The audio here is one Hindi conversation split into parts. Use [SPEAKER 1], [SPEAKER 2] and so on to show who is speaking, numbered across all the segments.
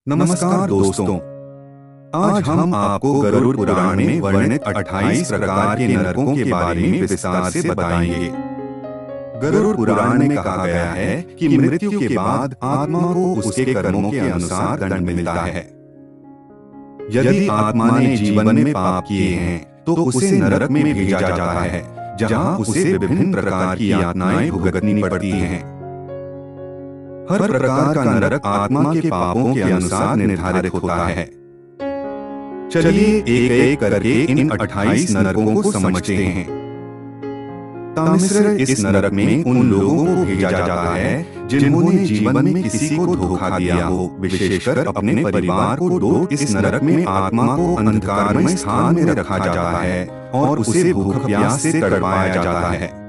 [SPEAKER 1] नमस्कार दोस्तों। आज हम आपको गरुड़ पुराण में वर्णित 28 प्रकार के नरकों के बारे में विस्तार से बताएंगे। गरुड़ पुराण में कहा गया है कि मृत्यु के बाद आत्मा को उसके कर्मों के अनुसार दंड मिलता है। यदि आत्मा ने जीवन में पाप किए हैं तो उसे नरक में भेजा जाता है, जहां उसे विभिन्न प्रकार की यातनाएं भुगतनी पड़ती हैं। हर प्रकार का नरक आत्मा के पापों के अनुसार निर्धारित होता है। चलिए एक एक करके इन 28 नरकों को समझते हैं। तामिस्र इस नरक में उन लोगों को भेजा जाता है जिन्होंने जीवन में किसी को धोखा दिया हो, विशेषकर अपने परिवार को। इस नरक में आत्मा को अंधकारमय स्थान में रखा जाता है और उसे भूख प्यास से तड़पाया जाता है।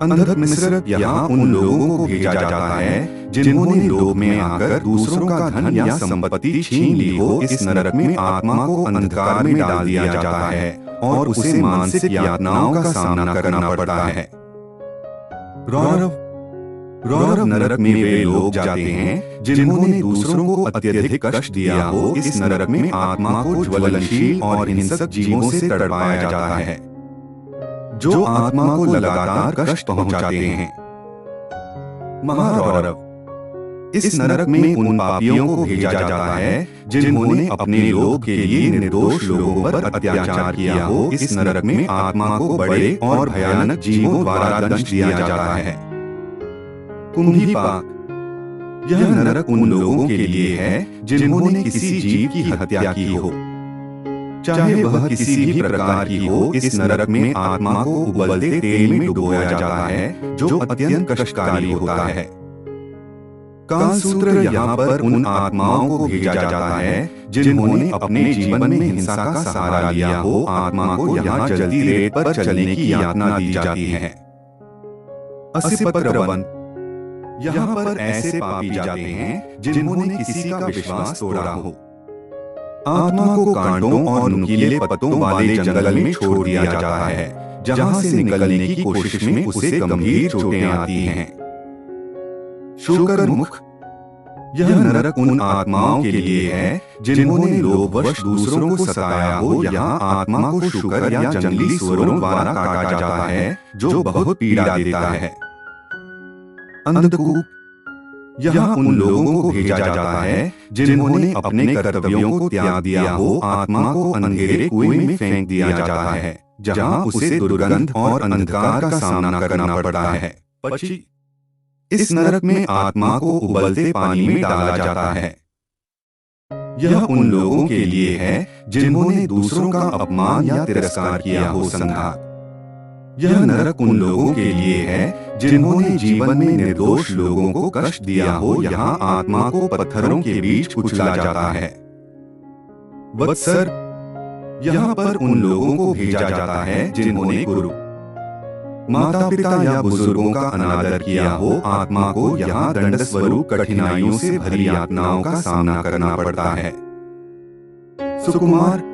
[SPEAKER 1] अंधक यहाँ उन लोगों को भेजा जाता है जिन्होंने लोभ में आकर दूसरों का धन या संपत्ति छीन ली हो। इस नरक में आत्मा को अंधकार में डाल दिया जाता है और उसे मानसिक यातनाओं का सामना करना पड़ता है। रौरव नरक में वे लोग जाते हैं जिन्होंने दूसरों को अत्यधिक कष्ट दिया हो। इस नरक में आत्मा को ज्वलनशील और हिंसक जीवों से तड़पाया जाता है, जो आत्मा को लगातार कष्ट पहुंचाते हैं। महारौरव इस नरक में उन पापियों को भेजा जाता है जिन्होंने अपने लोभ के लिए निर्दोष लोगों पर अत्याचार किया हो। इस नरक में आत्मा को बड़े और भयानक जीवों द्वारा दंश दिया जाता है। कुंभीपाक यह नरक उन लोगों के लिए है जिन्होंने किसी जीव की हत्या की हो, चाहे वह किसी भी प्रकार की हो। इस नरक में आत्मा को उबलते तेल में डुबोया जाता है, जो अत्यंत कष्टकारी होता है। कालसूत्र यहाँ पर उन आत्माओं को भेजा जाता है जिन्होंने अपने जीवन में हिंसा का सहारा लिया हो। आत्मा को यहाँ जलती रेत पर चलने की यातना दी जाती है। असिपत्रवन यहाँ पर ऐसे पापी जाते हैं जिन्होंने किसी का विश्वास तोड़ा हो। आत्मा को कांटों और नुकीले पत्तों वाले जंगल में छोड़ दिया जाता है, जहां से निकलने की कोशिश में उसे गंभीर चोटें आती हैं। शूकरमुख यह नरक उन आत्माओं के लिए है जिन्होंने लोभवश दूसरों को सताया हो। यहाँ आत्मा को शूकर या जंगली सुअरों द्वारा काटा जाता है, जो बहुत पीड़ा देता है। अंधकूप यहाँ उन लोगों को भेजा जाता है जिन्होंने अपने कर्तव्यों को त्याग दिया हो। आत्मा को अंधेरे कुएं में फेंक दिया जाता है, जहां उसे दुर्गंध और अंधकार का सामना करना पड़ता है। पक्षी इस नरक में आत्मा को उबलते पानी में डाला जाता है। यह उन लोगों के लिए है जिन्होंने दूसरों का अपमान या तिरस्कार किया हो। संघात यह नरक उन लोगों के लिए है जिन्होंने जीवन में निर्दोष लोगों को कष्ट दिया हो। यहाँ आत्मा को पत्थरों के बीच कुचला जाता है। वत्सर यहाँ पर उन लोगों को भेजा जाता है जिन्होंने गुरु, माता पिता या बुजुर्गों का अनादर किया हो। आत्मा को यहाँ दंड स्वरूप कठिनाइयों से भरी यातनाओं का सामना करना पड़ता है। सुकुमार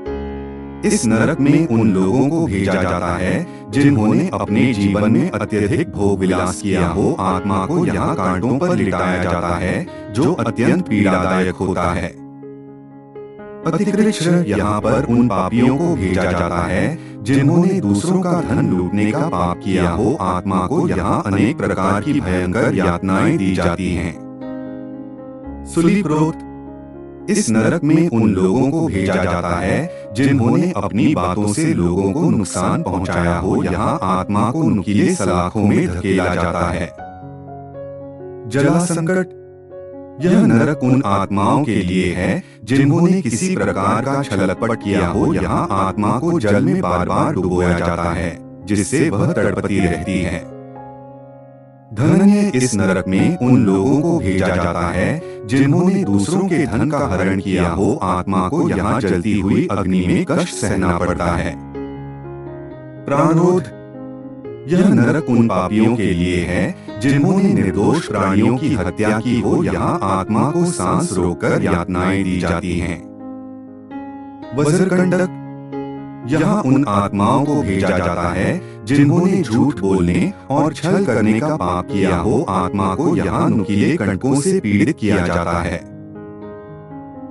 [SPEAKER 1] इस नरक में उन लोगों को भेजा जाता है जिन्होंने अपने जीवन में अत्यधिक भोग विलास किया हो। आत्मा को यहाँ कांटों पर लिटाया जाता है, जो अत्यंत पीड़ादायक होता है। अतिकृष्ण यहाँ पर उन पापियों को भेजा जाता है जिन्होंने दूसरों का धन लूटने का पाप किया हो। आत्मा को यहाँ अनेक प्रकार की भयंकर यातनाएं दी जाती हैं। सुलीप्रोत इस नरक में उन लोगों को भेजा जाता है जिन्होंने अपनी बातों से लोगों को नुकसान पहुंचाया हो। यहाँ आत्मा को नुकीले सलाखों में धकेला जाता है। जलासंकट यह नरक उन आत्माओं के लिए है जिन्होंने किसी प्रकार का छलकपट किया हो। यहाँ आत्मा को जल में बार बार डुबोया जाता है, जिससे वह तड़पती रहती है। धनन्य इस नरक में उन लोगों को भेजा जाता है जिन्होंने दूसरों के धन का हरण किया हो। आत्मा को यहाँ जलती हुई अग्नि में कष्ट सहना पड़ता है। प्राणरोध यह नरक उन पापियों के लिए है जिन्होंने निर्दोष प्राणियों की हत्या की हो। यहाँ आत्मा को सांस रोककर यातनाएं दी जाती हैं। वज्रकंटक यहाँ उन आत्माओं को भेजा जाता है जिन्होंने झूठ बोलने और छल करने का पाप किया हो। आत्मा को यहाँ नुकीले कंटकों से पीड़ित किया जाता है।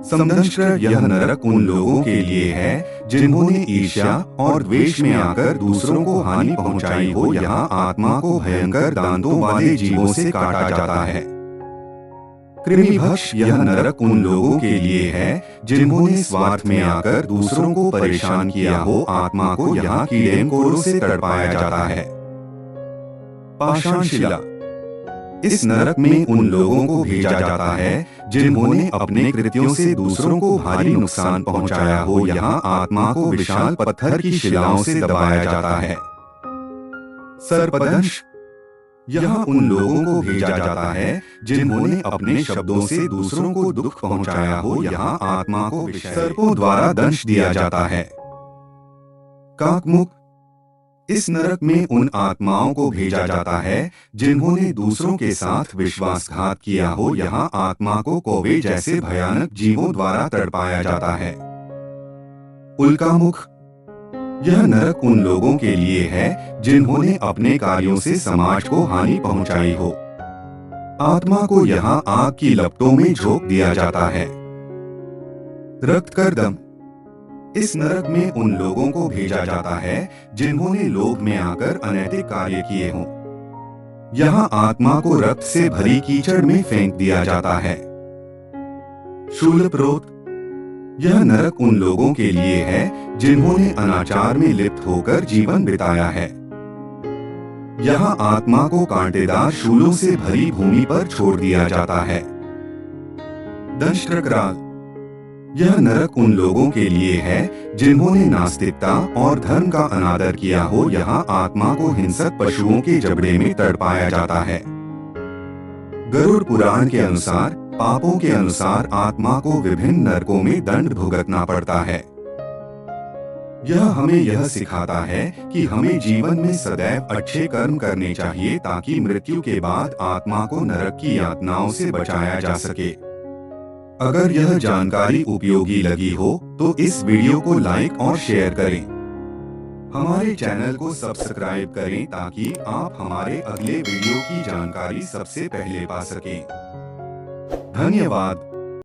[SPEAKER 1] समदंष्ट्र, यह नरक उन लोगों के लिए है जिन्होंने ईर्ष्या और द्वेष में आकर दूसरों को हानि पहुंचाई हो। यहाँ आत्मा को भयंकर दांतों वाले जीवों से काटा जाता है। कृमिभक्ष, यह नरक उन लोगों के लिए है जिन्होंने स्वार्थ में आकर दूसरों को परेशान किया हो। आत्मा को यहाँ कीड़े मकोड़ों से तड़पाया जाता है। पाषाण शिला, इस नरक में उन लोगों को भेजा जाता है जिन्होंने अपने कृत्यों से दूसरों को भारी नुकसान पहुंचाया हो। यहाँ आत्मा को विशाल पत्थर की शिलाओं से दबाया जाता है। सर्पदंश, यहाँ उन लोगों को भेजा जाता है जिन्होंने अपने शब्दों से दूसरों को दुख पहुंचाया हो। यहाँ आत्मा को सर्पों द्वारा दंश दिया जाता है। काकमुख, इस नरक में उन आत्माओं को भेजा जाता है जिन्होंने दूसरों के साथ विश्वासघात किया हो। यहाँ आत्मा को कौवे जैसे भयानक जीवों द्वारा तड़पाया जाता है। उल्कामुख, यह नरक उन लोगों के लिए है जिन्होंने अपने कार्यों से समाज को हानि पहुंचाई हो। आत्मा को यहाँ आग की लपटों में झोंक दिया जाता है। रक्तकर्दम, इस नरक में उन लोगों को भेजा जाता है जिन्होंने लोभ में आकर अनैतिक कार्य किए हों। यहाँ आत्मा को रक्त से भरी कीचड़ में फेंक दिया जाता है। शूलप्रोत, यह नरक उन लोगों के लिए है जिन्होंने अनाचार में लिप्त होकर जीवन बिताया है। यहाँ आत्मा को कांटेदार शूलों से भरी भूमि पर छोड़ दिया जाता है। दंष्ट्रक्राल, यह नरक उन लोगों के लिए है जिन्होंने नास्तिकता और धर्म का अनादर किया हो। यहाँ आत्मा को हिंसक पशुओं के जबड़े में तड़पाया जाता है। गरुड़ पुराण के अनुसार पापों के अनुसार आत्मा को विभिन्न नरकों में दंड भुगतना पड़ता है। यह हमें यह सिखाता है कि हमें जीवन में सदैव अच्छे कर्म करने चाहिए ताकि मृत्यु के बाद आत्मा को नरक की यातनाओं से बचाया जा सके। अगर यह जानकारी उपयोगी लगी हो तो इस वीडियो को लाइक और शेयर करें। हमारे चैनल को सब्सक्राइब करें ताकि आप हमारे अगले वीडियो की जानकारी सबसे पहले पा सकें। धन्यवाद।